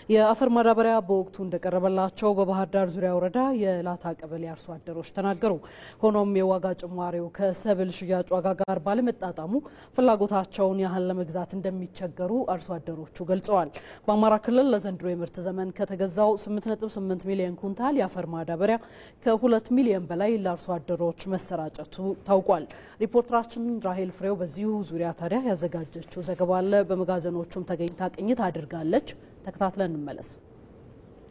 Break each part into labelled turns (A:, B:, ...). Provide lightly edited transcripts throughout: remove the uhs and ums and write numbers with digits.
A: የአፈር ማዳበሪያ በወቅቱ እንደቀረበላቸው በባህር ዳር ዙሪያ ወረዳ የላታ ቀበሌ አርሶ አደሮች ተናገሩ። ሆኖም የዋጋ ጭማሪው ከሰብል ሽያጭ ዋጋ ጋር ባለመጣጣሙ ፍላጎታቸውን ያህል ለመግዛት እንደሚቸገሩ አርሶ አደሮቹ ገልጸዋል። በአማራ ክልል ለዘንድሮ የምርት ዘመን ከተገዛው 8.8 ሚሊዮን ኩንታል የአፈር ማዳበሪያ ከ2 ሚሊዮን በላይ ለአርሶ አደሮች መሰራጨቱ ታውቋል። ሪፖርተራችን ራሄል ፍሬው በዚሁ ዙሪያ ታዲያ ያዘጋጀችው ዘገባ አለ። በመጋዘኖቹም ተገኝታ ቅኝት አድርጋለች። ተከታትለን እንመለስ።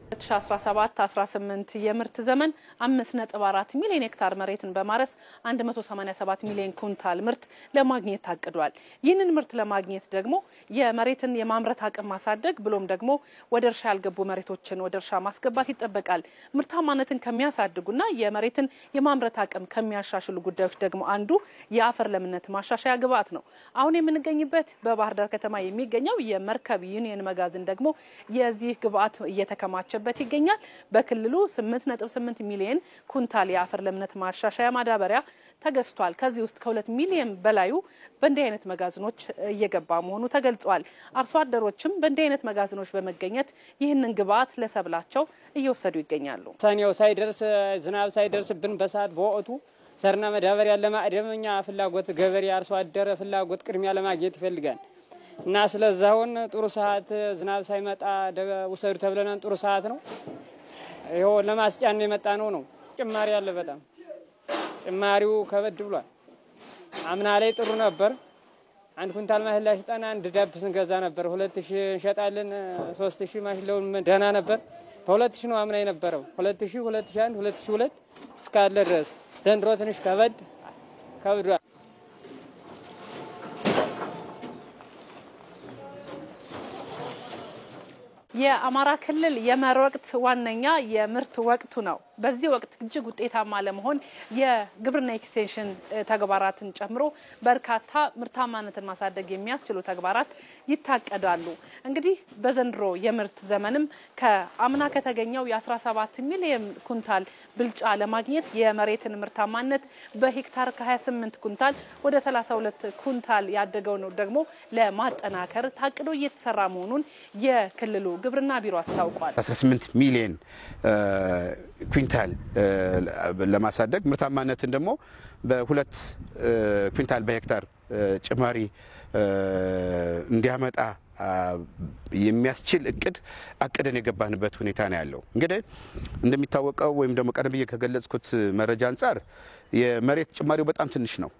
A: 2017-18 የምርት ዘመን 5.4 ሚሊዮን ሄክታር መሬትን በማረስ 187 ሚሊዮን ኩንታል ምርት ለማግኘት ታቅዷል። ይህንን ምርት ለማግኘት ደግሞ የመሬትን የማምረት አቅም ማሳደግ ብሎም ደግሞ ወደ እርሻ ያልገቡ መሬቶችን ወደ እርሻ ማስገባት ይጠበቃል። ምርታማነትን ከሚያሳድጉና የመሬትን የማምረት አቅም ከሚያሻሽሉ ጉዳዮች ደግሞ አንዱ የአፈር ለምነት ማሻሻያ ግብዓት ነው። አሁን የምንገኝበት በባህር ዳር ከተማ የሚገኘው የመርከብ ዩኒየን መጋዘን ደግሞ የዚህ ግብዓት እየተከማቸ በት ይገኛል። በክልሉ 8.8 ሚሊዮን ኩንታል የአፈር ለምነት ማሻሻያ ማዳበሪያ ተገዝቷል። ከዚህ ውስጥ ከ2 ሚሊዮን በላዩ በእንዲህ አይነት መጋዘኖች እየገባ መሆኑ ተገልጿል። አርሶ አደሮችም በእንዲህ አይነት መጋዘኖች በመገኘት ይህንን ግብዓት ለሰብላቸው እየወሰዱ ይገኛሉ።
B: ሰኔው ሳይደርስ ዝናብ ሳይደርስብን በሰዓት በወቅቱ ዘርና ማዳበሪያ ለማዕደምኛ ፍላጎት ገበሬ አርሶ አደረ ፍላጎት ቅድሚያ ለማግኘት ይፈልጋል እና ስለዛውን ጥሩ ሰዓት ዝናብ ሳይመጣ ውሰዱ ተብለናን ጥሩ ሰዓት ነው። ይሄው ለማስጫን የመጣ ነው። ጭማሪ አለ። በጣም ጭማሪው ከበድ ብሏል። አምና ላይ ጥሩ ነበር። አንድ ኩንታል ማሽላ ሽጠና አንድ ዳብ ስንገዛ ነበር 2000 እንሸጣለን። 3000 ማሽላው ደህና ነበር። በ2000 ነው አምና የነበረው 2000 2001 2002 እስካለ ድረስ ዘንድሮ ትንሽ ከብዷል።
A: የአማራ ክልል የመኸር ወቅት ዋነኛ የምርት ወቅቱ ነው። በዚህ ወቅት እጅግ ውጤታማ ለመሆን የግብርና ኤክስቴንሽን ተግባራትን ጨምሮ በርካታ ምርታማነትን ማሳደግ የሚያስችሉ ተግባራት ይታቀዳሉ። እንግዲህ በዘንድሮ የምርት ዘመንም ከአምና ከተገኘው የ17 ሚሊዮን ኩንታል ብልጫ ለማግኘት የመሬትን ምርታማነት በሄክታር ከ28 ኩንታል ወደ 32 ኩንታል ያደገው ነው ደግሞ ለማጠናከር ታቅዶ እየተሰራ መሆኑን የክልሉ ግብርና ቢሮ አስታውቋል።
C: 18 ሚሊዮን ኩንታል ለማሳደግ ምርታማነትን ደግሞ በ2 ኩንታል በሄክታር ጭማሪ እንዲያመጣ የሚያስችል እቅድ አቅደን የገባንበት ሁኔታ ነው ያለው። እንግዲህ እንደሚታወቀው ወይም ደግሞ ቀደም ብዬ ከገለጽኩት መረጃ አንፃር የመሬት ጭማሪው በጣም ትንሽ ነው።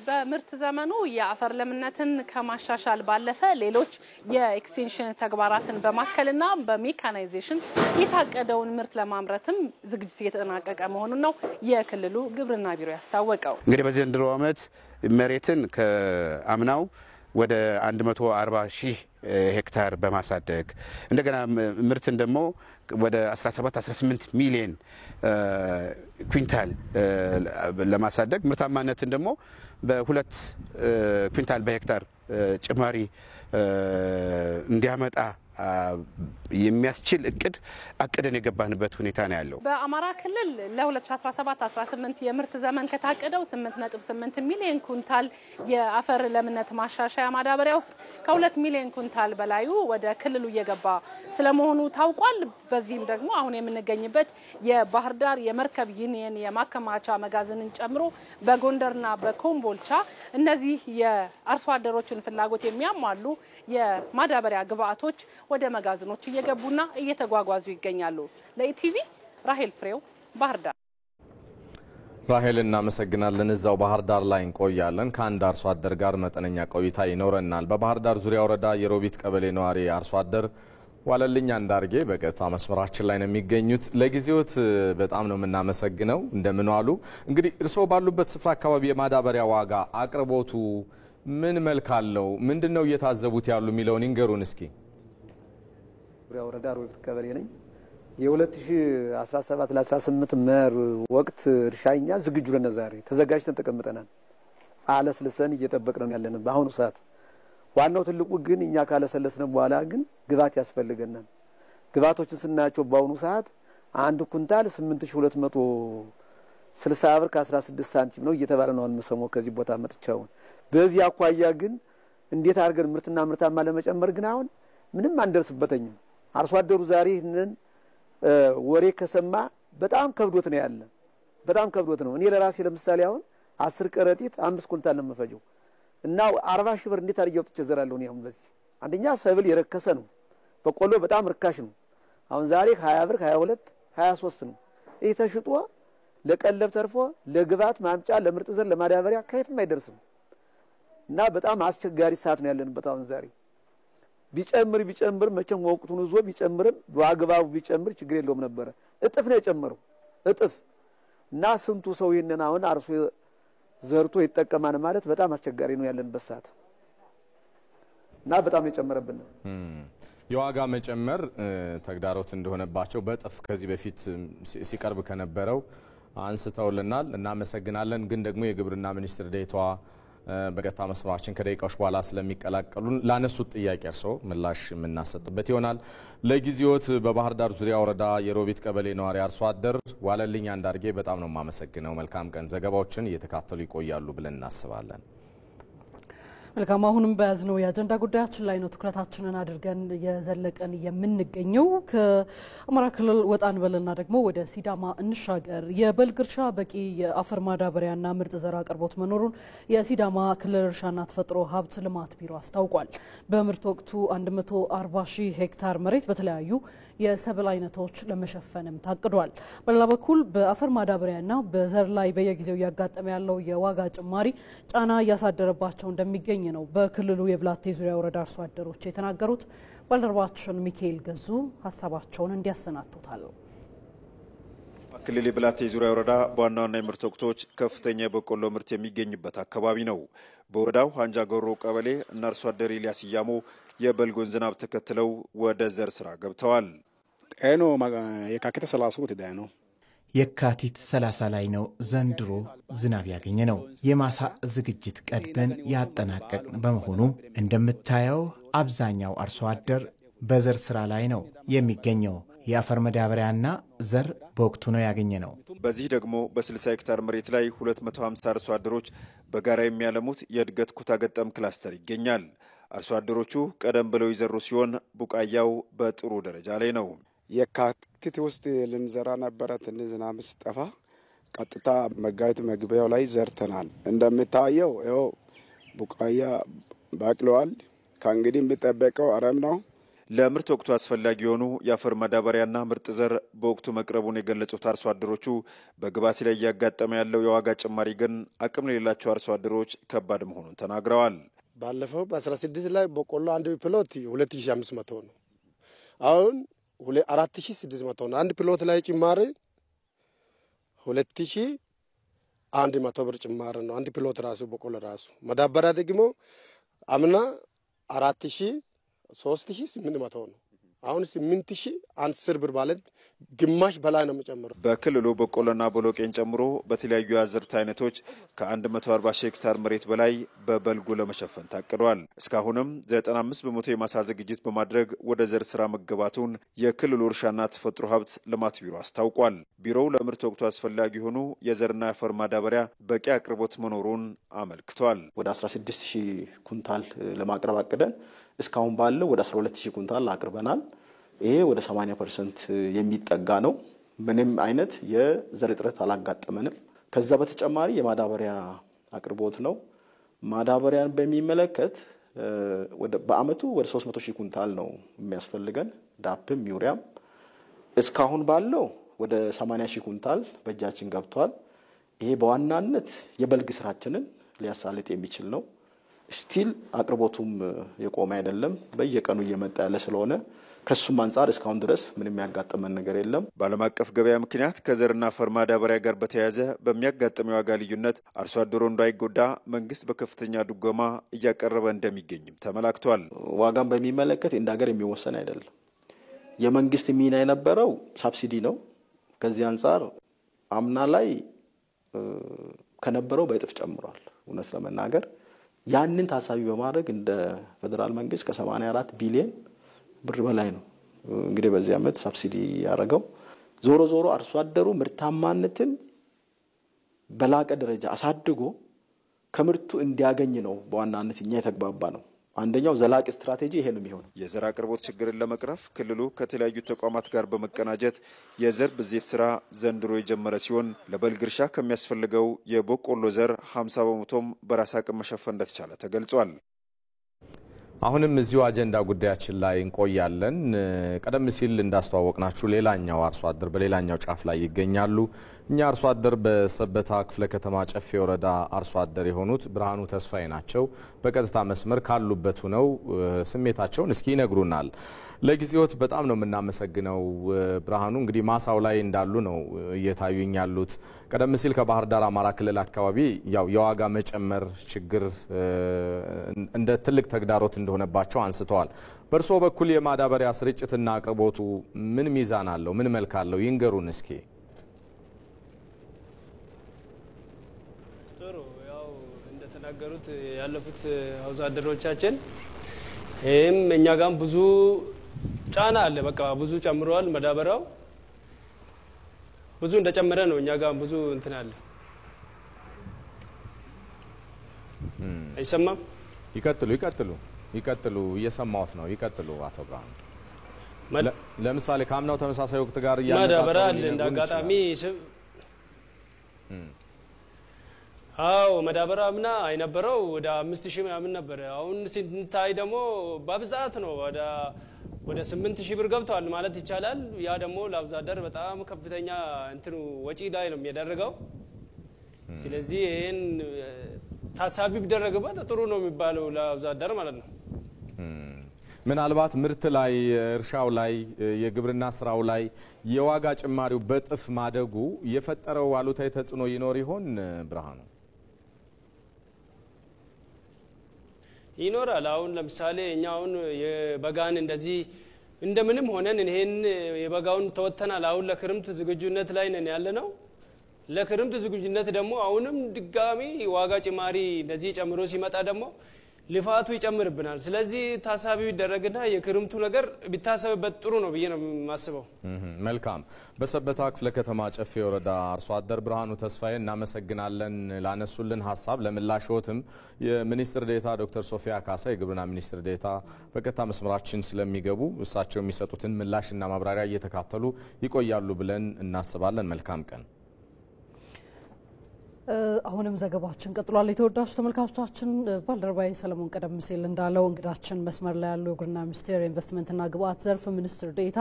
A: በምርት ዘመኑ የአፈር ለምነትን ከማሻሻል ባለፈ ሌሎች የኤክስቴንሽን ተግባራትን በማከልና በሜካናይዜሽን የታቀደውን ምርት ለማምረትም ዝግጅት እየተጠናቀቀ መሆኑን ነው የክልሉ ግብርና ቢሮ ያስታወቀው።
C: እንግዲህ በዘንድሮ ዓመት መሬትን ከአምናው ወደ 140,000 ሄክታር በማሳደግ እንደገና ምርትን ደግሞ ወደ 17-18 ሚሊዮን ኩንታል ለማሳደግ ምርታማነትን ደግሞ በ2 ኩንታል በሄክታር ጭማሪ እንዲያመጣ የሚያስችል እቅድ አቅደን የገባንበት ሁኔታ ነው ያለው።
A: በአማራ ክልል ለ2017-18 የምርት ዘመን ከታቀደው 8.8 ሚሊዮን ኩንታል የአፈር ለምነት ማሻሻያ ማዳበሪያ ውስጥ ከ2 ሚሊዮን ኩንታል በላዩ ወደ ክልሉ እየገባ ስለመሆኑ ታውቋል። በዚህም ደግሞ አሁን የምንገኝበት የባህር ዳር የመርከብ ዩኒየን የማከማቻ መጋዘንን ጨምሮ በጎንደርና በኮምቦልቻ እነዚህ የአርሶ አደሮችን ፍላጎት የሚያሟሉ የማዳበሪያ ግብዓቶች ወደ መጋዘኖች እየገቡና እየተጓጓዙ ይገኛሉ። ለኢቲቪ ራሄል ፍሬው ባህር ዳር።
D: ራሄል እናመሰግናለን። እዛው ባህር ዳር ላይ እንቆያለን። ከአንድ አርሶ አደር ጋር መጠነኛ ቆይታ ይኖረናል። በባህር ዳር ዙሪያ ወረዳ የሮቢት ቀበሌ ነዋሪ አርሶ አደር ዋለልኝ አንዳርጌ በቀጥታ መስመራችን ላይ ነው የሚገኙት። ለጊዜዎት በጣም ነው የምናመሰግነው። እንደምን ዋሉ? እንግዲህ እርስዎ ባሉበት ስፍራ አካባቢ የማዳበሪያ ዋጋ አቅርቦቱ ምን መልክ አለው? ምንድነው እየታዘቡት ያሉ የሚለውን ይንገሩን እስኪ።
E: ወረዳ ሮቢት ቀበሌ ነኝ። የ2017 ለ18 መኸር ወቅት እርሻኛ ዝግጁ ነን። ዛሬ ተዘጋጅተን ተቀምጠናል። አለስልሰን እየጠበቅን ያለን በአሁኑ ሰዓት። ዋናው ትልቁ ግን እኛ ካለሰለስን በኋላ ግን ግብዓት ያስፈልገናል። ግብዓቶችን ስናያቸው በአሁኑ ሰዓት አንድ ኩንታል 8260 ብር ከ16 ሳንቲም ነው እየተባለ ነው አልመሰሞ ከዚህ ቦታ መጥቻው። በዚህ አኳያ ግን እንዴት አድርገን ምርትና ምርታማ ለመጨመር ግን አሁን ምንም አንደርስበትኝም። አርሶ አደሩ ዛሬ ይህንን ወሬ ከሰማ በጣም ከብዶት ነው ያለ በጣም ከብዶት ነው። እኔ ለራሴ ለምሳሌ አሁን 10 ከረጢት 5 ኩንታል ነው የምፈጀው እና 40 ሺህ ብር እንዴት አድርጌ አውጥቼ ዘራለሁ ነው። በዚህ አንደኛ ሰብል የረከሰ ነው። በቆሎ በጣም ርካሽ ነው። አሁን ዛሬ 20 ብር 22 23 ነው። ይሄ ተሽጦ ለቀለብ ተርፎ ለግባት ማምጫ ለምርጥ ዘር ለማዳበሪያ ከየትም አይደርስም እና በጣም አስቸጋሪ ሰዓት ነው ያለንበት። አሁን ዛሬ ቢጨምር መቼም ወቅቱን ይዞ ቢጨምርም ዋጋው ቢጨምር ችግር የለውም ነበር። እጥፍ ነው የጨመረው እጥፍ እና ስንቱ ሰው ይሄንን አሁን አርሶ ዘርቶ ይጠቀማን ማለት በጣም አስቸጋሪ ነው ያለንበት ሰዓት እና በጣም የጨመረብን ነው።
D: የዋጋ መጨመር ተግዳሮት እንደሆነባቸው በጥፍ ከዚህ በፊት ሲቀርብ ከነበረው አንስተውልናል። እናመሰግናለን። ግን ደግሞ የግብርና ሚኒስትር ዴኤታዋ በቀጥታ መስመራችን ከደቂቃዎች በኋላ ስለሚቀላቀሉን ላነሱት ጥያቄ እርሶ ምላሽ የምናሰጥበት ይሆናል። ለጊዜዎት በባህር ዳር ዙሪያ ወረዳ የሮቢት ቀበሌ ነዋሪ አርሶ አደር ዋለልኝ አንዳርጌ በጣም ነው የማመሰግነው። መልካም ቀን። ዘገባዎችን እየተካተሉ ይቆያሉ ብለን እናስባለን።
A: መልካም። አሁንም በያዝነው የአጀንዳ ጉዳያችን ላይ ነው ትኩረታችንን አድርገን የዘለቀን የምንገኘው። ከአማራ ክልል ወጣን በልና ደግሞ ወደ ሲዳማ እንሻገር። የበልግ እርሻ በቂ የአፈር ማዳበሪያና ምርጥ ዘር አቅርቦት መኖሩን የሲዳማ ክልል እርሻና ተፈጥሮ ሀብት ልማት ቢሮ አስታውቋል። በምርት ወቅቱ 140 ሺህ ሄክታር መሬት በተለያዩ የሰብል አይነቶች ለመሸፈንም ታቅዷል። በሌላ በኩል በአፈር ማዳበሪያና በዘር ላይ በየጊዜው እያጋጠመ ያለው የዋጋ ጭማሪ ጫና እያሳደረባቸው እንደሚገኝ ነው በክልሉ የብላቴ ዙሪያ ወረዳ አርሶ አደሮች የተናገሩት። ባልደረባችን ሚካኤል ገዙ ሀሳባቸውን እንዲያሰናቱታል።
F: ክልል የብላቴ ዙሪያ ወረዳ በዋና ዋና የምርት ወቅቶች ከፍተኛ የበቆሎ ምርት የሚገኝበት አካባቢ ነው። በወረዳው አንጃ ጎሮ ቀበሌ እና አርሶ አደር ኢልያስ ያሞ የበልጉን ዝናብ ተከትለው ወደ ዘር ስራ ገብተዋል።
G: ጤኖ የካቲት 30 ነው
H: የካቲት 30 ላይ ነው ዘንድሮ ዝናብ ያገኘ ነው። የማሳ ዝግጅት ቀድመን ያጠናቀቅን በመሆኑ እንደምታየው አብዛኛው አርሶ አደር በዘር ስራ ላይ ነው የሚገኘው። የአፈር ማዳበሪያና ዘር በወቅቱ ነው ያገኘ ነው።
F: በዚህ ደግሞ በ60 ሄክታር መሬት ላይ 250 አርሶ አደሮች በጋራ የሚያለሙት የእድገት ኩታ ገጠም ክላስተር ይገኛል። አርሶ አደሮቹ ቀደም ብለው ይዘሩ ሲሆን ቡቃያው በጥሩ ደረጃ ላይ ነው።
G: የካቲት ውስጥ ልንዘራ ነበረ። ትንሽ ዝናብ ሲጠፋ ቀጥታ መጋቢት መግቢያው ላይ ዘርተናል። እንደምታየው ይኸው ቡቃያ በቅለዋል። ከእንግዲህ የሚጠበቀው አረም ነው።
F: ለምርት ወቅቱ አስፈላጊ የሆኑ የአፈር ማዳበሪያና ምርጥ ዘር በወቅቱ መቅረቡን የገለጹት አርሶ አደሮቹ በግብዓት ላይ እያጋጠመ ያለው የዋጋ ጭማሪ ግን አቅም ለሌላቸው አርሶ አደሮች ከባድ መሆኑን ተናግረዋል።
I: ባለፈው በ16 ላይ በቆሎ አንድ ፕሎት 2500 ነው። አሁን 4600 ነው። አንድ ፕሎት ላይ ጭማሪ 2100 ብር ጭማሪ ነው። አንድ ፕሎት ራሱ በቆሎ ራሱ ማዳበሪያ ደግሞ አምና 3800 ነው። አሁን 8010 ብር ማለት ግማሽ በላይ ነው የሚጨምረው።
F: በክልሉ በቆሎና ቦሎቄን ጨምሮ በተለያዩ የአዝርዕት አይነቶች ከ140 ሺህ ሄክታር መሬት በላይ በበልጉ ለመሸፈን ታቅዷል። እስካሁንም 95 በመቶ የማሳ ዝግጅት በማድረግ ወደ ዘር ስራ መገባቱን የክልሉ እርሻና ተፈጥሮ ሀብት ልማት ቢሮ አስታውቋል። ቢሮው ለምርት ወቅቱ አስፈላጊ የሆኑ የዘርና የአፈር ማዳበሪያ በቂ አቅርቦት መኖሩን አመልክቷል።
J: ወደ 16000 ኩንታል ለማቅረብ አቅደን እስካሁን ባለው ወደ 12000 ኩንታል አቅርበናል። ይሄ ወደ 80% የሚጠጋ ነው። ምንም አይነት የዘር እጥረት አላጋጠመንም። ከዛ በተጨማሪ የማዳበሪያ አቅርቦት ነው። ማዳበሪያን በሚመለከት በአመቱ ወደ 300,000 ኩንታል ነው የሚያስፈልገን፣ ዳፕም ዩሪያም። እስካሁን ባለው ወደ 80,000 ኩንታል በእጃችን ገብቷል። ይሄ በዋናነት የበልግ ስራችንን ሊያሳልጥ የሚችል ነው። ስቲል አቅርቦቱም የቆመ አይደለም፣ በየቀኑ እየመጣ ያለ ስለሆነ ከሱም አንፃር እስካሁን ድረስ ምንም ያጋጠመን ነገር የለም።
F: በዓለም አቀፍ ገበያ ምክንያት ከዘርና አፈር ማዳበሪያ ጋር በተያያዘ በሚያጋጥመው የዋጋ ልዩነት አርሶ አደሩ እንዳይጎዳ መንግስት በከፍተኛ ድጎማ እያቀረበ እንደሚገኝም ተመላክቷል።
J: ዋጋን በሚመለከት እንደ ሀገር የሚወሰን አይደለም። የመንግስት ሚና የነበረው ሳብሲዲ ነው። ከዚህ አንፃር አምና ላይ ከነበረው በእጥፍ ጨምሯል። እውነት ለመናገር ያንን ታሳቢ በማድረግ እንደ ፌደራል መንግስት ከ84 ቢሊዮን ብር በላይ ነው እንግዲህ በዚህ አመት ሳብሲዲ ያደረገው። ዞሮ ዞሮ አርሶ አደሩ ምርታማነትን በላቀ ደረጃ አሳድጎ ከምርቱ እንዲያገኝ ነው በዋናነት እኛ የተግባባ ነው። አንደኛው ዘላቂ ስትራቴጂ ይሄ ነው የሚሆነው።
F: የዘር አቅርቦት ችግርን ለመቅረፍ ክልሉ ከተለያዩ ተቋማት ጋር በመቀናጀት የዘር ብዜት ስራ ዘንድሮ የጀመረ ሲሆን ለበልግ እርሻ ከሚያስፈልገው የበቆሎ ዘር 50 በመቶም በራስ አቅም መሸፈን እንደተቻለ ተገልጿል።
D: አሁንም እዚሁ አጀንዳ ጉዳያችን ላይ እንቆያለን። ቀደም ሲል እንዳስተዋወቅናችሁ ሌላኛው አርሶ አደር በሌላኛው ጫፍ ላይ ይገኛሉ። እኛ አርሶ አደር በሰበታ ክፍለ ከተማ ጨፌ ወረዳ አርሶ አደር የሆኑት ብርሃኑ ተስፋዬ ናቸው። በቀጥታ መስመር ካሉበት ሆነው ስሜታቸውን እስኪ ይነግሩናል። ለጊዜዎት በጣም ነው የምናመሰግነው ብርሃኑ። እንግዲህ ማሳው ላይ እንዳሉ ነው እየታዩኝ ያሉት። ቀደም ሲል ከባህር ዳር አማራ ክልል አካባቢ ያው የዋጋ መጨመር ችግር እንደ ትልቅ ተግዳሮት እንደሆነባቸው አንስተዋል። በእርሶ በኩል የማዳበሪያ ስርጭትና አቅርቦቱ ምን ሚዛን አለው? ምን መልክ አለው? ይንገሩን እስኪ።
K: ጥሩ ያው እንደተናገሩት ያለፉት አርሶ አደሮቻችን ይህም እኛ ጋር ብዙ ጫና አለ። በቃ ብዙ ጨምሯል። ማዳበሪያው ብዙ እንደጨመረ ነው። እኛ ጋር ብዙ እንትን አለ። አይሰማም?
D: ይቀጥሉ እየሰማሁት ነው። ይቀጥሉ አቶ ብርሃኑ። ለምሳሌ ከአምናው ተመሳሳይ ወቅት ጋር
K: ማዳበሪያ አለ እንዳጋጣሚ ማዳበሪያ አምና አይነበረው ወደ 5000 ምናምን ነበር። አሁን ሲታይ ደግሞ በብዛት ነው ወደ 8000 ብር ገብቷል ማለት ይቻላል። ያ ደግሞ ለአርሶ አደር በጣም ከፍተኛ እንትኑ ወጪ ላይ ነው የሚያደርገው። ስለዚህ ይሄን ታሳቢ ቢደረግበት ጥሩ ነው የሚባለው ለአርሶ አደር ማለት ነው።
D: ምናልባት ምርት ላይ እርሻው ላይ የግብርና ስራው ላይ የዋጋ ጭማሪው በጥፍ ማደጉ የፈጠረው አሉታዊ ተጽዕኖ ይኖር ይሆን ብርሃኑ?
K: ይኖራል። አሁን ለምሳሌ እኛ አሁን የበጋን እንደዚህ እንደምንም ሆነን ይሄን የበጋውን ተወተናል። አሁን ለክርምት ዝግጁነት ላይ ነን ያለነው። ለክርምት ዝግጁነት ደግሞ አሁንም ድጋሚ ዋጋ ጭማሪ እንደዚህ ጨምሮ ሲመጣ ደግሞ ልፋቱ ይጨምርብናል። ስለዚህ ታሳቢ ቢደረግና የክርምቱ ነገር ቢታሰብበት ጥሩ ነው ብዬ ነው የማስበው።
D: መልካም። በሰበታ ክፍለ ከተማ ጨፌ ወረዳ አርሶ አደር ብርሃኑ ተስፋዬ እናመሰግናለን ላነሱልን ሀሳብ። ለምላሽዎትም የሚኒስትር ዴኤታ ዶክተር ሶፊያ ካሳ የግብርና ሚኒስትር ዴኤታ በቀጥታ መስመራችን ስለሚገቡ እሳቸው የሚሰጡትን ምላሽና ማብራሪያ እየተካተሉ ይቆያሉ ብለን እናስባለን። መልካም ቀን።
A: አሁንም ዘገባችን ቀጥሏል። የተወዳጁ ተመልካቾቻችን ባልደረባይ ሰለሞን ቀደም ሲል እንዳለው እንግዳችን መስመር ላይ ያለው የግብርና ሚኒስቴር የኢንቨስትመንትና ግብአት ዘርፍ ሚኒስትር ዴኤታ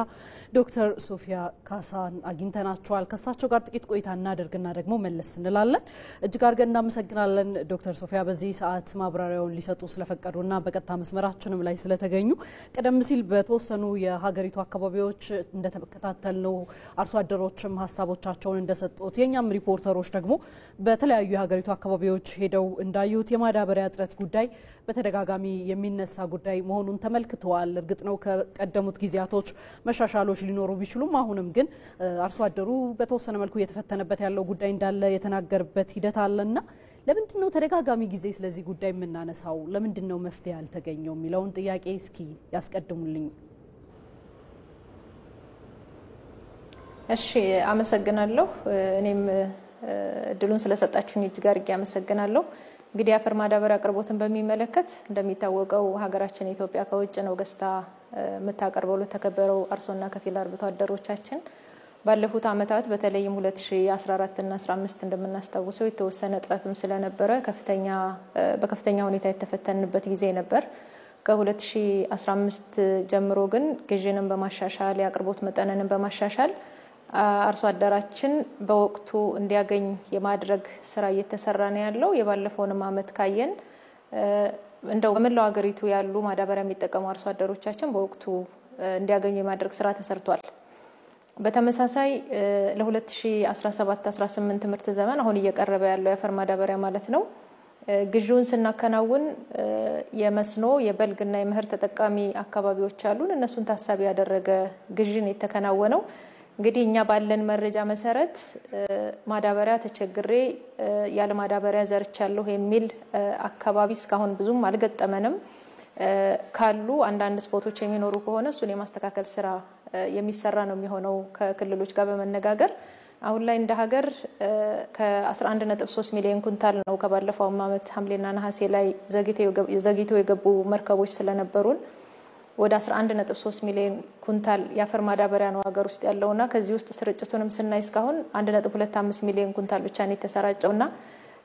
A: ዶክተር ሶፊያ ካሳን አግኝተናቸዋል። ከሳቸው ጋር ጥቂት ቆይታ እናደርግና ደግሞ መለስ እንላለን። እጅግ አድርገን እናመሰግናለን ዶክተር ሶፊያ በዚህ ሰዓት ማብራሪያውን ሊሰጡ ስለፈቀዱና በቀጥታ መስመራችንም ላይ ስለተገኙ። ቀደም ሲል በተወሰኑ የሀገሪቱ አካባቢዎች እንደተከታተልነው አርሶ አደሮችም ሀሳቦቻቸውን እንደሰጡት የኛም ሪፖርተሮች ደግሞ በተለያዩ የሀገሪቱ አካባቢዎች ሄደው እንዳዩት የማዳበሪያ እጥረት ጉዳይ በተደጋጋሚ የሚነሳ ጉዳይ መሆኑን ተመልክተዋል። እርግጥ ነው ከቀደሙት ጊዜያቶች መሻሻሎች ሊኖሩ ቢችሉም አሁንም ግን አርሶ አደሩ በተወሰነ መልኩ እየተፈተነበት ያለው ጉዳይ እንዳለ የተናገረበት ሂደት አለና ለምንድን ነው ተደጋጋሚ ጊዜ ስለዚህ ጉዳይ የምናነሳው? ለምንድን ነው መፍትሄ ያልተገኘው የሚለውን ጥያቄ እስኪ ያስቀድሙልኝ።
L: እሺ፣ አመሰግናለሁ። እኔም እድሉን ስለሰጣችሁኝ እጅግ አድርጌ አመሰግናለሁ። እንግዲህ አፈር ማዳበሪያ አቅርቦትን በሚመለከት እንደሚታወቀው ሀገራችን ኢትዮጵያ ከውጭ ነው ገዝታ የምታቀርበው ለተከበረው አርሶና ከፊል አርብቶ አደሮቻችን። ባለፉት አመታት በተለይም 2014 እና 15 እንደምናስታውሰው የተወሰነ እጥረትም ስለነበረ በከፍተኛ ሁኔታ የተፈተንበት ጊዜ ነበር። ከ2015 ጀምሮ ግን ግዥንም በማሻሻል የአቅርቦት መጠንንም በማሻሻል አርሶ አደራችን በወቅቱ እንዲያገኝ የማድረግ ስራ እየተሰራ ነው ያለው። የባለፈውንም አመት ካየን እንደው በመላው ሀገሪቱ ያሉ ማዳበሪያ የሚጠቀሙ አርሶ አደሮቻችን በወቅቱ እንዲያገኙ የማድረግ ስራ ተሰርቷል። በተመሳሳይ ለ2017-18 ምርት ዘመን አሁን እየቀረበ ያለው የአፈር ማዳበሪያ ማለት ነው ግዥውን ስናከናውን የመስኖ የበልግና የመኸር ተጠቃሚ አካባቢዎች አሉን። እነሱን ታሳቢ ያደረገ ግዥን የተከናወነው እንግዲህ እኛ ባለን መረጃ መሰረት ማዳበሪያ ተቸግሬ ያለ ማዳበሪያ ዘርቻለሁ የሚል አካባቢ እስካሁን ብዙም አልገጠመንም። ካሉ አንዳንድ ስፖቶች የሚኖሩ ከሆነ እሱን የማስተካከል ስራ የሚሰራ ነው የሚሆነው ከክልሎች ጋር በመነጋገር። አሁን ላይ እንደ ሀገር ከ11.3 ሚሊዮን ኩንታል ነው ከባለፈው ዓመት ሐምሌና ነሐሴ ላይ ዘግይተው የገቡ መርከቦች ስለነበሩን ወደ 11.3 ሚሊዮን ኩንታል የአፈር ማዳበሪያ ነው ሀገር ውስጥ ያለውና ከዚህ ውስጥ ስርጭቱንም ስናይ እስካሁን 1.25 ሚሊዮን ኩንታል ብቻ ነው የተሰራጨውና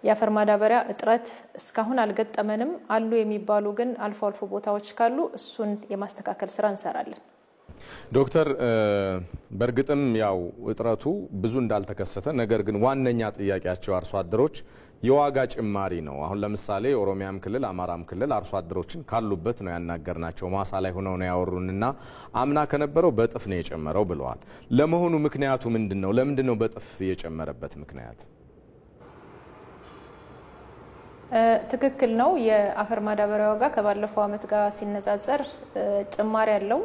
L: የአፈር ማዳበሪያ እጥረት እስካሁን አልገጠመንም። አሉ የሚባሉ ግን አልፎ አልፎ ቦታዎች ካሉ እሱን የማስተካከል ስራ እንሰራለን።
D: ዶክተር በርግጥም ያው እጥረቱ ብዙ እንዳልተከሰተ ነገር ግን ዋነኛ ጥያቄያቸው አርሶ አደሮች የዋጋ ጭማሪ ነው። አሁን ለምሳሌ ኦሮሚያም ክልል አማራም ክልል አርሶ አደሮችን ካሉበት ነው ያናገርናቸው ማሳ ላይ ሆነው ነው ያወሩንና አምና ከነበረው በጥፍ ነው የጨመረው ብለዋል። ለመሆኑ ምክንያቱ ምንድነው? ለምንድነው በጥፍ የጨመረበት ምክንያት?
L: ትክክል ነው። የአፈር ማዳበሪያ ዋጋ ከባለፈው ዓመት ጋር ሲነጻጸር ጭማሪ ያለው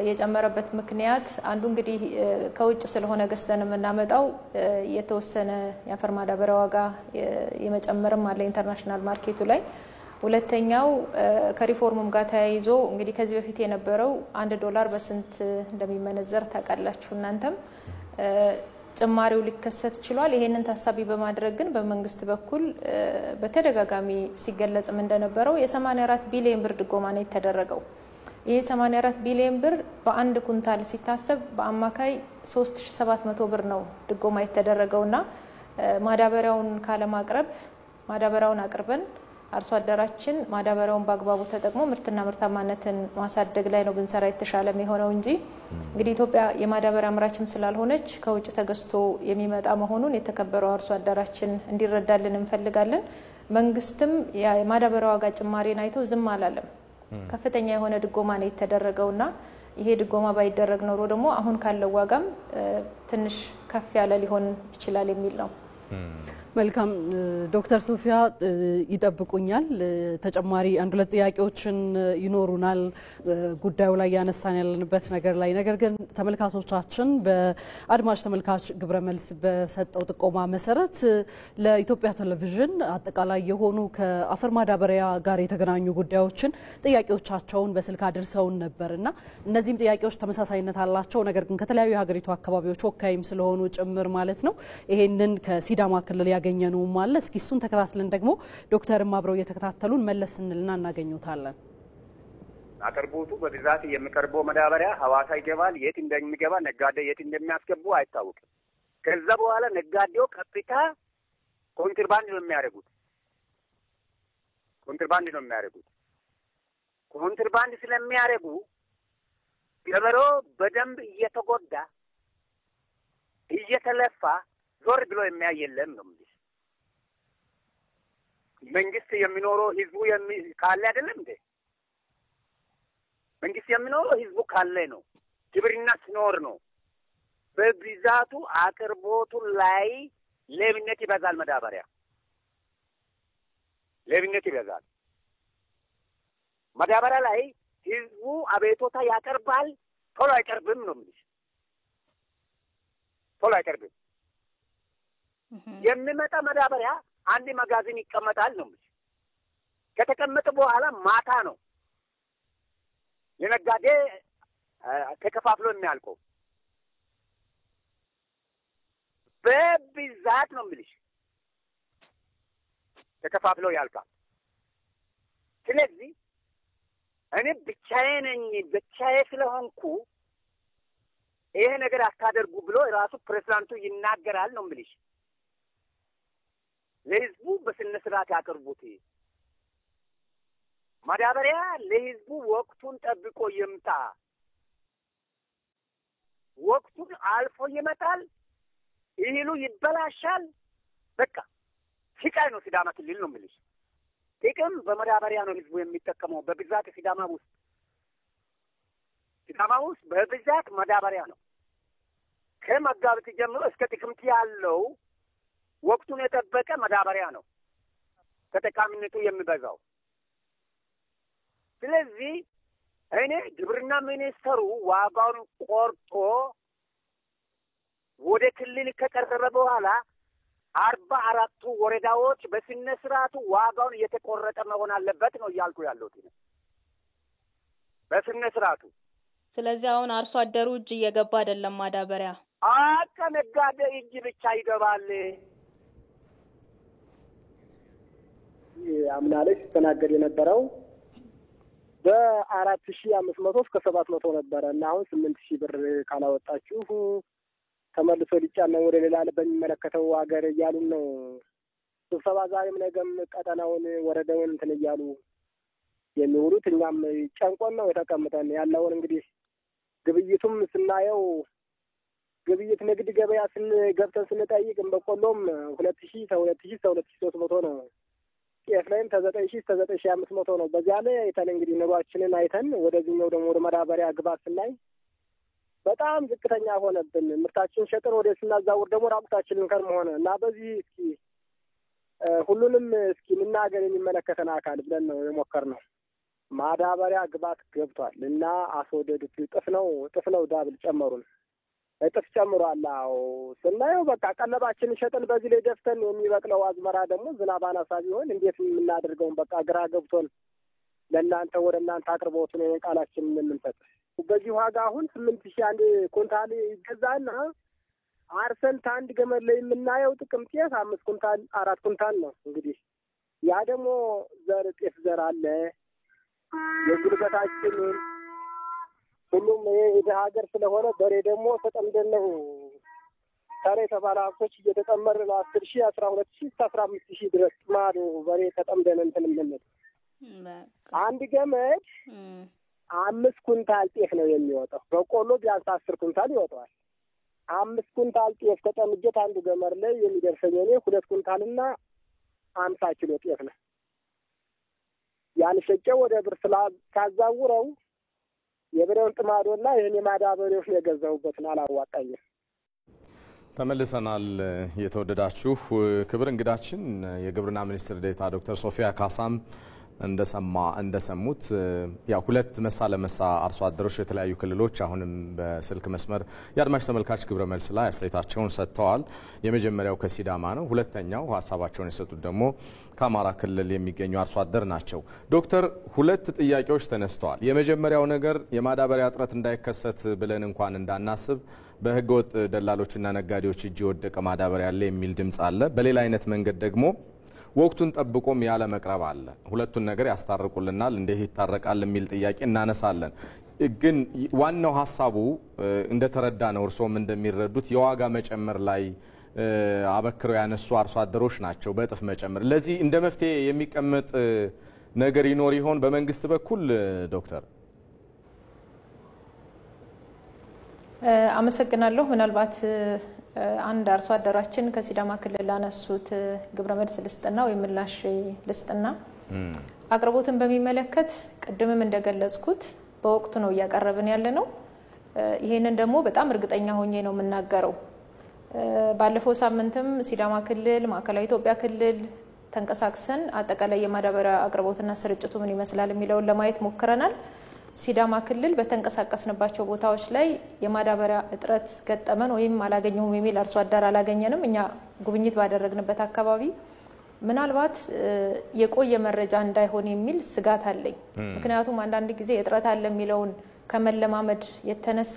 L: የጨመረበት ምክንያት አንዱ እንግዲህ ከውጭ ስለሆነ ገዝተን የምናመጣው የተወሰነ የአፈር ማዳበሪያ ዋጋ የመጨመርም አለ ኢንተርናሽናል ማርኬቱ ላይ። ሁለተኛው ከሪፎርሙም ጋር ተያይዞ እንግዲህ ከዚህ በፊት የነበረው $1 በስንት እንደሚመነዘር ታውቃላችሁ እናንተም። ጭማሪው ሊከሰት ችሏል። ይሄንን ታሳቢ በማድረግ ግን በመንግስት በኩል በተደጋጋሚ ሲገለጽም እንደነበረው የ84 ቢሊዮን ብር ድጎማ ነው የተደረገው። ይሄ 84 ቢሊዮን ብር በአንድ ኩንታል ሲታሰብ በአማካይ 3700 ብር ነው ድጎማ የተደረገውና ማዳበሪያውን ካለማቅረብ ማዳበሪያውን አቅርበን አርሶ አደራችን ማዳበሪያውን በአግባቡ ተጠቅሞ ምርትና ምርታማነትን ማሳደግ ላይ ነው ብንሰራ የተሻለ የሚሆነው እንጂ እንግዲህ ኢትዮጵያ የማዳበሪያ አምራችም ስላልሆነች ከውጭ ተገዝቶ የሚመጣ መሆኑን የተከበረው አርሶ አደራችን እንዲረዳልን እንፈልጋለን። መንግስትም የማዳበሪያ ዋጋ ጭማሪን አይቶ ዝም አላለም። ከፍተኛ የሆነ ድጎማ ነው የተደረገውና ይሄ ድጎማ ባይደረግ ኖሮ ደግሞ አሁን ካለው ዋጋም ትንሽ ከፍ ያለ ሊሆን ይችላል የሚል ነው።
A: መልካም ዶክተር ሶፊያ ይጠብቁኛል። ተጨማሪ አንድ ሁለት ጥያቄዎችን ይኖሩናል ጉዳዩ ላይ ያነሳን ያለንበት ነገር ላይ። ነገር ግን ተመልካቾቻችን በአድማጭ ተመልካች ግብረ መልስ በሰጠው ጥቆማ መሰረት ለኢትዮጵያ ቴሌቪዥን አጠቃላይ የሆኑ ከአፈር ማዳበሪያ ጋር የተገናኙ ጉዳዮችን ጥያቄዎቻቸውን በስልክ አድርሰውን ነበርና እነዚህም ጥያቄዎች ተመሳሳይነት አላቸው። ነገር ግን ከተለያዩ የሀገሪቱ አካባቢዎች ወካይም ስለሆኑ ጭምር ማለት ነው። ይሄንን ከሲዳማ ክልል ያገኘነው ማለት እስኪ እሱን ተከታትለን ደግሞ ዶክተርም አብረው እየተከታተሉን መለስ እንልና እናገኙታለን።
M: አቅርቦቱ በብዛት የሚቀርበው ማዳበሪያ ሐዋሳ ይገባል። የት እንደሚገባ ነጋዴ የት እንደሚያስገቡ አይታወቅም። ከዛ በኋላ ነጋዴው ቀጥታ ኮንትራባንድ ነው የሚያደርጉት። ኮንትራባንድ ስለሚያደርጉ ገበሬው በደንብ እየተጎዳ እየተለፋ ዞር ብሎ የሚያየለም ነው። መንግስት የሚኖረው ህዝቡ ካለ አይደለም እንዴ? መንግስት የሚኖረው ህዝቡ ካለ ነው። ግብርና ሲኖር ነው። በብዛቱ አቅርቦቱ ላይ ሌብነት ይበዛል። ማዳበሪያ ሌብነት ይበዛል። ማዳበሪያ ላይ ህዝቡ አቤቶታ ያቀርባል። ቶሎ አይቀርብም ነው የሚል ቶሎ አይቀርብም። የሚመጣ ማዳበሪያ አንድ መጋዘን ይቀመጣል ነው። ከተቀመጠ በኋላ ማታ ነው የነጋዴ ተከፋፍሎ የሚያልቀው። በብዛት ነው የሚልሽ ተከፋፍሎ ያልቃል። ስለዚህ እኔ ብቻዬ ስለሆንኩ ይሄ ነገር አታደርጉ ብሎ ራሱ ፕሬዝዳንቱ ይናገራል ነው የሚልሽ። ለህዝቡ በስነ ስርዓት ያቀርቡት። ማዳበሪያ ለህዝቡ ወቅቱን ጠብቆ ይምጣ። ወቅቱን አልፎ ይመጣል፣ እህሉ ይበላሻል። በቃ ስቃይ ነው ሲዳማ ክልል ነው የሚልሽ። ጥቅም በማዳበሪያ ነው ህዝቡ የሚጠቀመው በብዛት ሲዳማ ውስጥ በብዛት ማዳበሪያ ነው። ከመጋቢት ጀምሮ እስከ ጥቅምት ያለው ወቅቱን የጠበቀ ማዳበሪያ ነው ተጠቃሚነቱ የሚበዛው። ስለዚህ እኔ ግብርና ሚኒስተሩ ዋጋውን ቆርጦ ወደ ክልል ከቀረበ በኋላ 44ቱ ወረዳዎች በስነ ስርዓቱ ዋጋውን እየተቆረጠ መሆን አለበት ነው እያልኩ ያለሁት በስነ ስርዓቱ።
N: ስለዚህ አሁን አርሶ አደሩ እጅ እየገባ አይደለም ማዳበሪያ
M: ነጋዴ እጅ ብቻ ይገባል።
N: አምና ላይ ሲተናገድ የነበረው በ4500 እስከ 700 ነበረ እና አሁን 8000 ብር ካላወጣችሁ ተመልሶ ሊጫን ነው ወደ ሌላ በሚመለከተው ሀገር እያሉን ነው። ስብሰባ ዛሬም ነገም ቀጠናውን ወረዳውን እንትን እያሉ የሚውሉት እኛም ጨንቆን ነው የተቀምጠን ያለውን። እንግዲህ ግብይቱም ስናየው ግብይት ንግድ ገበያ ገብተን ስንጠይቅ በቆሎም 2000 ከ2300 ነው። ጤፍ ላይም ከ9000 እስከ 9500 ነው። በዚያ ላይ አይተን እንግዲህ ኑሯችንን አይተን ወደዚህኛው ደግሞ ወደ ማዳበሪያ ግባት ስናይ በጣም ዝቅተኛ ሆነብን። ምርታችን ሸጥን ወደ ስናዛውር ደግሞ ራቁታችንን ከርም ሆነ እና በዚህ እስኪ ሁሉንም እስኪ ልናገር የሚመለከተን አካል ብለን ነው የሞከርነው። ማዳበሪያ ግባት ገብቷል እና አስወደዱት። እጥፍ ነው ዳብል ጨመሩን። እጥፍ ጨምሯል። አዎ ስናየው በቃ ቀለባችንን ሸጠን በዚህ ላይ ደፍተን የሚበቅለው አዝመራ ደግሞ ዝናብ አናሳ ቢሆን እንዴት የምናደርገውን በቃ ግራ ገብቶን ለእናንተ ወደ እናንተ አቅርቦቱን ቃላችንን የምንሰጥ በዚህ ዋጋ አሁን 8000 አንድ ኩንታል ይገዛና አርሰን አንድ ገመድ ላይ የምናየው ጥቅም ጤፍ 5 ኩንታል 4 ኩንታል ነው። እንግዲህ ያ ደግሞ ጤፍ ዘር አለ የጉልበታችን ሁሉም የደሃ ሀገር ስለሆነ በሬ ደግሞ ተጠምደን ነው ታሬ ተባለ ሀብቶች እየተጠመርን 10000 12000 እስከ 15000 ድረስ ማዶ በሬ ተጠምደን እንትን የምንል አንድ ገመድ 5 ኩንታል ጤፍ ነው የሚወጣው። በቆሎ ቢያንስ 10 ኩንታል ይወጣዋል። 5 ኩንታል ጤፍ ተጠምጀት አንዱ ገመድ ላይ የሚደርሰኝ እኔ 2 ኩንታልና 50 ኪሎ ጤፍ ነው። ያን ሸጬው ወደ ብር ካዛውረው የብሬውን ጥማዶና ይህን የማዳበሪያዎች የገዛሁበትን አላዋጣኝም።
D: ተመልሰናል። የተወደዳችሁ ክብር እንግዳችን የግብርና ሚኒስትር ዴኤታ ዶክተር ሶፊያ ካሳም እንደሰሙት ያው ሁለት መሳ ለመሳ አርሶ አደሮች የተለያዩ ክልሎች አሁንም በስልክ መስመር የአድማጭ ተመልካች ግብረ መልስ ላይ አስተያየታቸውን ሰጥተዋል። የመጀመሪያው ከሲዳማ ነው። ሁለተኛው ሀሳባቸውን የሰጡት ደግሞ ከአማራ ክልል የሚገኙ አርሶ አደር ናቸው። ዶክተር ሁለት ጥያቄዎች ተነስተዋል። የመጀመሪያው ነገር የማዳበሪያ እጥረት እንዳይከሰት ብለን እንኳን እንዳናስብ በህገወጥ ደላሎችና ነጋዴዎች እጅ የወደቀ ማዳበሪያ አለ የሚል ድምጽ አለ። በሌላ አይነት መንገድ ደግሞ ወቅቱን ጠብቆም ያለ መቅረብ አለ። ሁለቱን ነገር ያስታርቁልናል፣ እንዴት ይታረቃል የሚል ጥያቄ እናነሳለን። ግን ዋናው ሀሳቡ እንደተረዳ ነው እርሶም እንደሚረዱት የዋጋ መጨመር ላይ አበክረው ያነሱ አርሶ አደሮች ናቸው። በእጥፍ መጨመር ለዚህ እንደ መፍትሄ የሚቀመጥ ነገር ይኖር ይሆን በመንግስት በኩል ዶክተር?
L: አመሰግናለሁ። ምናልባት አንድ አርሶ አደራችን ከሲዳማ ክልል ላነሱት ግብረ መልስ ልስጥና ወይ ምላሽ ልስጥና አቅርቦትን በሚመለከት ቅድምም እንደገለጽኩት በወቅቱ ነው እያቀረብን ያለ ነው። ይሄንን ደግሞ በጣም እርግጠኛ ሆኜ ነው የምናገረው። ባለፈው ሳምንትም ሲዳማ ክልል፣ ማዕከላዊ ኢትዮጵያ ክልል ተንቀሳቅሰን አጠቃላይ የማዳበሪያ አቅርቦትና ስርጭቱ ምን ይመስላል የሚለውን ለማየት ሞክረናል። ሲዳማ ክልል በተንቀሳቀስንባቸው ቦታዎች ላይ የማዳበሪያ እጥረት ገጠመን ወይም አላገኘሁም የሚል አርሶ አደር አላገኘንም። እኛ ጉብኝት ባደረግንበት አካባቢ ምናልባት የቆየ መረጃ እንዳይሆን የሚል ስጋት አለኝ። ምክንያቱም አንዳንድ ጊዜ እጥረት አለ የሚለውን ከመለማመድ የተነሳ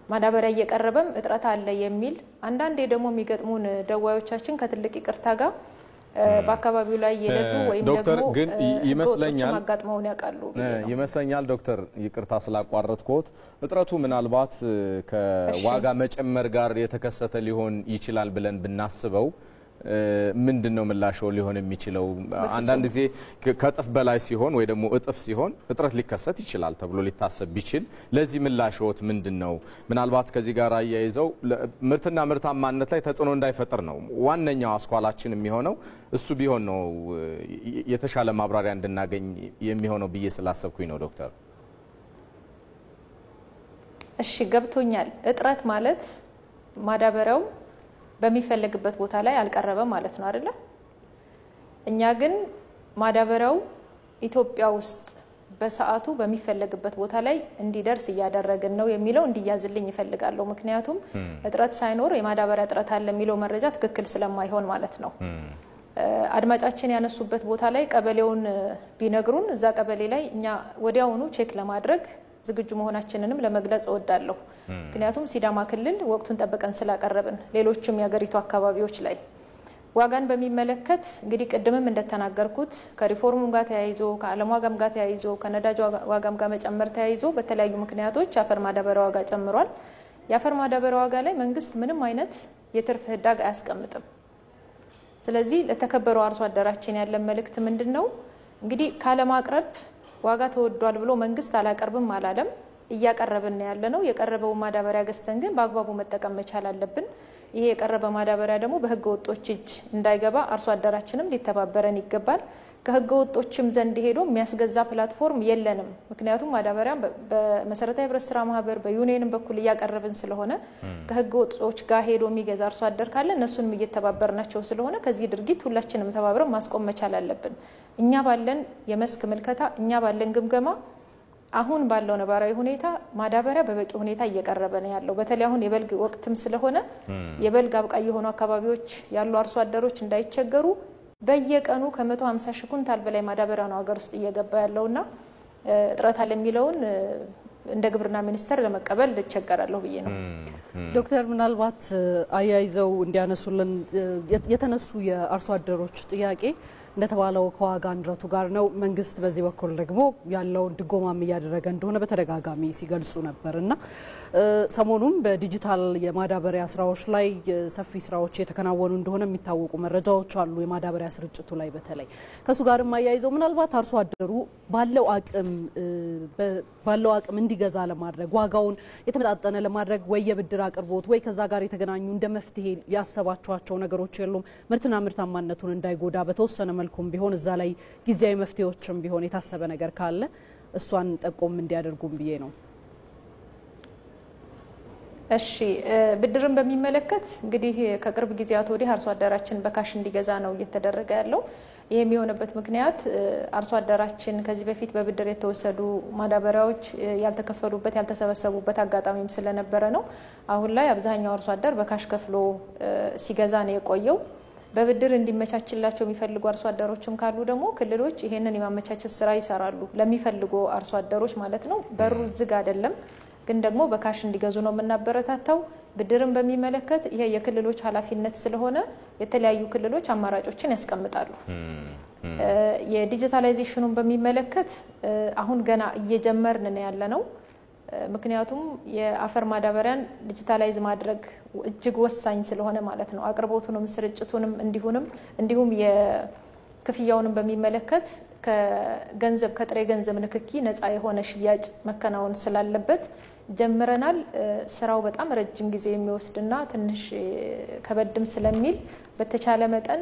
L: ማዳበሪያ እየቀረበም እጥረት አለ የሚል አንዳንዴ ደግሞ የሚገጥሙን ደዋዮቻችን ከትልቅ ይቅርታ ጋር በአካባቢው ላይ የሌሉ ወይም ደግሞ
D: ግን ይመስለኛል
L: ማጋጥመውን ያውቃሉ
D: ይመስለኛል። ዶክተር ይቅርታ ስላቋረጥኩት እጥረቱ ምናልባት ከዋጋ መጨመር ጋር የተከሰተ ሊሆን ይችላል ብለን ብናስበው ምንድነው ምላሽው ሊሆን የሚችለው? አንዳንድ ጊዜ ከእጥፍ በላይ ሲሆን ወይ ደግሞ እጥፍ ሲሆን እጥረት ሊከሰት ይችላል ተብሎ ሊታሰብ ቢችል ለዚህ ምላሽዎት ምንድነው? ምናልባት ከዚህ ጋር አያይዘው ምርትና ምርታማነት ላይ ተጽዕኖ እንዳይፈጠር ነው ዋነኛው አስኳላችን የሚሆነው። እሱ ቢሆን ነው የተሻለ ማብራሪያ እንድናገኝ የሚሆነው ብዬ ስላሰብኩኝ ነው ዶክተር።
L: እሺ ገብቶኛል። እጥረት ማለት ማዳበሪያው በሚፈለግበት ቦታ ላይ አልቀረበ ማለት ነው አይደለ? እኛ ግን ማዳበሪያው ኢትዮጵያ ውስጥ በሰዓቱ በሚፈለግበት ቦታ ላይ እንዲደርስ እያደረግን ነው የሚለው እንዲያዝልኝ ይፈልጋለሁ። ምክንያቱም እጥረት ሳይኖር የማዳበሪያ እጥረት አለ የሚለው መረጃ ትክክል ስለማይሆን ማለት ነው። አድማጫችን ያነሱበት ቦታ ላይ ቀበሌውን ቢነግሩን እዛ ቀበሌ ላይ እኛ ወዲያውኑ ቼክ ለማድረግ ዝግጁ መሆናችንንም ለመግለጽ እወዳለሁ። ምክንያቱም ሲዳማ ክልል ወቅቱን ጠብቀን ስላቀረብን ሌሎችም የሀገሪቱ አካባቢዎች ላይ ዋጋን በሚመለከት እንግዲህ ቅድምም እንደተናገርኩት ከሪፎርሙም ጋር ተያይዞ ከዓለም ዋጋም ጋር ተያይዞ ከነዳጅ ዋጋም ጋር መጨመር ተያይዞ በተለያዩ ምክንያቶች የአፈር ማዳበሪያ ዋጋ ጨምሯል። የአፈር ማዳበሪያ ዋጋ ላይ መንግስት ምንም አይነት የትርፍ ህዳግ አያስቀምጥም። ስለዚህ ለተከበረው አርሶ አደራችን ያለን መልእክት ምንድነው? እንግዲህ ካለማቅረብ ዋጋ ተወዷል ብሎ መንግስት አላቀርብም አላለም። እያቀረብን ያለነው የቀረበው ማዳበሪያ ገዝተን ግን በአግባቡ መጠቀም መቻል አለብን። ይሄ የቀረበ ማዳበሪያ ደግሞ በህገ ወጦች እጅ እንዳይገባ አርሶ አደራችንም ሊተባበረን ይገባል። ከህገ ወጦችም ዘንድ ሄዶ የሚያስገዛ ፕላትፎርም የለንም። ምክንያቱም ማዳበሪያ በመሰረታዊ ህብረት ስራ ማህበር በዩኒየንም በኩል እያቀረብን ስለሆነ ከህገ ወጦች ጋር ሄዶ የሚገዛ አርሶ አደር ካለ እነሱንም እየተባበርናቸው ስለሆነ ከዚህ ድርጊት ሁላችንም ተባብረን ማስቆም መቻል አለብን። እኛ ባለን የመስክ ምልከታ እኛ ባለን ግምገማ አሁን ባለው ነባራዊ ሁኔታ ማዳበሪያ በበቂ ሁኔታ እየቀረበ ነው ያለው። በተለይ አሁን የበልግ ወቅትም ስለሆነ የበልግ አብቃይ የሆኑ አካባቢዎች ያሉ አርሶ አደሮች እንዳይቸገሩ በየቀኑ ከ150 ሺህ ኩንታል በላይ ማዳበሪያ ነው ሀገር ውስጥ እየገባ ያለውና እጥረት አለ የሚለውን እንደ ግብርና ሚኒስቴር ለመቀበል ልቸገራለሁ ብዬ ነው።
O: ዶክተር ምናልባት አያይዘው እንዲያነሱልን የተነሱ የአርሶ አደሮች ጥያቄ እንደተባለው ከዋጋ ንረቱ ጋር ነው። መንግስት በዚህ በኩል ደግሞ ያለውን ድጎማም እያደረገ እንደሆነ በተደጋጋሚ ሲገልጹ ነበርና ሰሞኑም በዲጂታል የማዳበሪያ ስራዎች ላይ ሰፊ ስራዎች የተከናወኑ እንደሆነ የሚታወቁ መረጃዎች አሉ። የማዳበሪያ ስርጭቱ ላይ በተለይ ከሱ ጋርም አያይዘው ምናልባት አርሶ አደሩ ባለው አቅም እንዲገዛ ለማድረግ ዋጋውን የተመጣጠነ ለማድረግ ወይ የብድር አቅርቦት ወይ ከዛ ጋር የተገናኙ እንደ መፍትሄ ያሰባቸዋቸው ነገሮች የሉም? ምርትና ምርታማነቱን እንዳይጎዳ በተወሰነ መልኩም ቢሆን እዛ ላይ ጊዜያዊ መፍትሄዎችም ቢሆን የታሰበ ነገር ካለ እሷን ጠቆም እንዲያደርጉም ብዬ ነው።
L: እሺ ብድርን በሚመለከት እንግዲህ ከቅርብ ጊዜያት ወዲህ አርሶ አደራችን በካሽ እንዲገዛ ነው እየተደረገ ያለው። ይሄ የሚሆንበት ምክንያት አርሶ አደራችን ከዚህ በፊት በብድር የተወሰዱ ማዳበሪያዎች ያልተከፈሉበት ያልተሰበሰቡበት አጋጣሚም ስለነበረ ነው። አሁን ላይ አብዛኛው አርሶ አደር በካሽ ከፍሎ ሲገዛ ነው የቆየው። በብድር እንዲመቻችላቸው የሚፈልጉ አርሶ አደሮችም ካሉ ደግሞ ክልሎች ይሄንን የማመቻቸት ስራ ይሰራሉ ለሚፈልጉ አርሶ አደሮች ማለት ነው። በሩ ዝግ አይደለም፣ ግን ደግሞ በካሽ እንዲገዙ ነው የምናበረታታው። ብድርን በሚመለከት ይሄ የክልሎች ኃላፊነት ስለሆነ የተለያዩ ክልሎች አማራጮችን ያስቀምጣሉ። የዲጂታላይዜሽኑን በሚመለከት አሁን ገና እየጀመርን ነው ያለነው። ምክንያቱም የአፈር ማዳበሪያን ዲጂታላይዝ ማድረግ እጅግ ወሳኝ ስለሆነ ማለት ነው። አቅርቦቱንም ስርጭቱንም እንዲሁም የክፍያውንም በሚመለከት ከገንዘብ ከጥሬ ገንዘብ ንክኪ ነፃ የሆነ ሽያጭ መከናወን ስላለበት ጀምረናል። ስራው በጣም ረጅም ጊዜ የሚወስድና ትንሽ ከበድም ስለሚል በተቻለ መጠን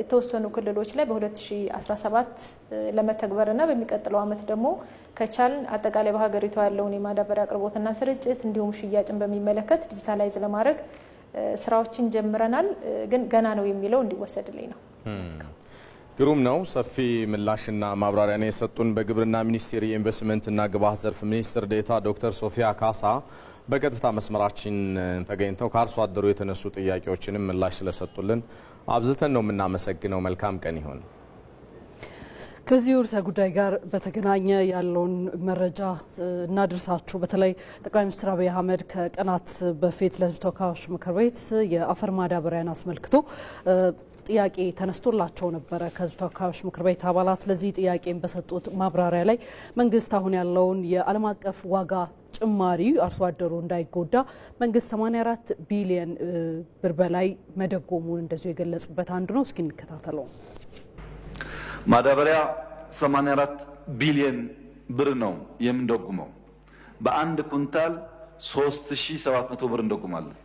L: የተወሰኑ ክልሎች ላይ በ2017 ለመተግበርና በሚቀጥለው አመት ደግሞ ከቻልን አጠቃላይ በሀገሪቱ ያለውን የማዳበሪያ አቅርቦትና ስርጭት እንዲሁም ሽያጭን በሚመለከት ዲጂታላይዝ ለማድረግ ስራዎችን ጀምረናል። ግን ገና ነው የሚለው እንዲወሰድልኝ ነው።
D: ግሩም ነው። ሰፊ ምላሽና ማብራሪያ ነው የሰጡን በግብርና ሚኒስቴር የኢንቨስትመንትና ግብዓት ዘርፍ ሚኒስትር ዴኤታ ዶክተር ሶፊያ ካሳ በቀጥታ መስመራችን ተገኝተው ከአርሶ አደሩ የተነሱ ጥያቄዎችንም ምላሽ ስለሰጡልን አብዝተን ነው የምናመሰግነው። መልካም ቀን ይሁን።
O: ከዚህ ርዕሰ ጉዳይ ጋር በተገናኘ ያለውን መረጃ እናድርሳችሁ። በተለይ ጠቅላይ ሚኒስትር አብይ አህመድ ከቀናት በፊት ለሕዝብ ተወካዮች ምክር ቤት የአፈር ማዳበሪያን አስመልክቶ ጥያቄ ተነስቶላቸው ነበረ ከሕዝብ ተወካዮች ምክር ቤት አባላት። ለዚህ ጥያቄም በሰጡት ማብራሪያ ላይ መንግስት አሁን ያለውን የዓለም አቀፍ ዋጋ ጭማሪ አርሶ አደሩ እንዳይጎዳ መንግስት 84 ቢሊዮን ብር በላይ መደጎሙን እንደዚሁ የገለጹበት አንዱ ነው። እስኪ እንከታተለው።
P: ማዳበሪያ 84 ቢሊዮን ብር ነው የምንደጉመው። በአንድ ኩንታል 3700 ብር እንደጉማለን።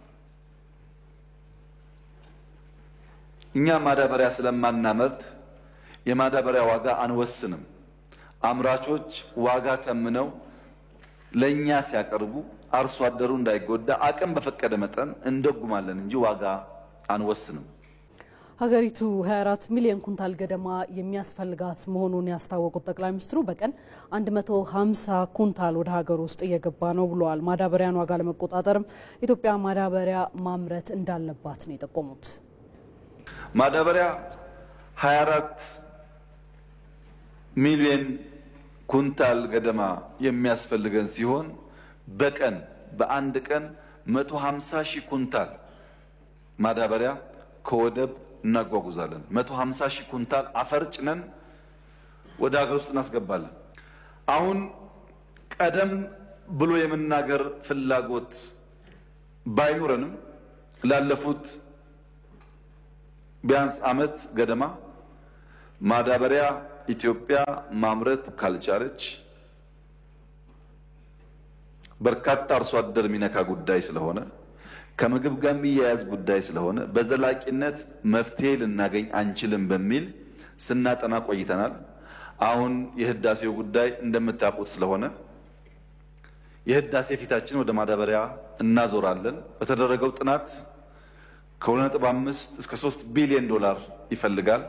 P: እኛ ማዳበሪያ ስለማናመርት የማዳበሪያ ዋጋ አንወስንም። አምራቾች ዋጋ ተምነው ለኛ ሲያቀርቡ አርሶ አደሩ እንዳይጎዳ አቅም በፈቀደ መጠን እንደጉማለን እንጂ ዋጋ አንወስንም።
O: ሀገሪቱ 24 ሚሊዮን ኩንታል ገደማ የሚያስፈልጋት መሆኑን ያስታወቁት ጠቅላይ ሚኒስትሩ በቀን 150 ኩንታል ወደ ሀገር ውስጥ እየገባ ነው ብለዋል። ማዳበሪያን ዋጋ ለመቆጣጠርም ኢትዮጵያ ማዳበሪያ ማምረት እንዳለባት ነው የጠቆሙት።
P: ማዳበሪያ 24 ሚሊዮን ኩንታል ገደማ የሚያስፈልገን ሲሆን በቀን በአንድ ቀን 150 ሺህ ኩንታል ማዳበሪያ ከወደብ እናጓጉዛለን። 150 ሺህ ኩንታል አፈር ጭነን ወደ ሀገር ውስጥ እናስገባለን። አሁን ቀደም ብሎ የመናገር ፍላጎት ባይኖረንም ላለፉት ቢያንስ ዓመት ገደማ ማዳበሪያ ኢትዮጵያ ማምረት ካልቻለች በርካታ አርሶ አደር ሚነካ ጉዳይ ስለሆነ ከምግብ ጋር የሚያያዝ ጉዳይ ስለሆነ በዘላቂነት መፍትሄ ልናገኝ አንችልም በሚል ስናጠና ቆይተናል። አሁን የህዳሴው ጉዳይ እንደምታውቁት ስለሆነ የህዳሴ ፊታችን ወደ ማዳበሪያ እናዞራለን። በተደረገው ጥናት ከ2.5 እስከ 3 ቢሊዮን ዶላር ይፈልጋል።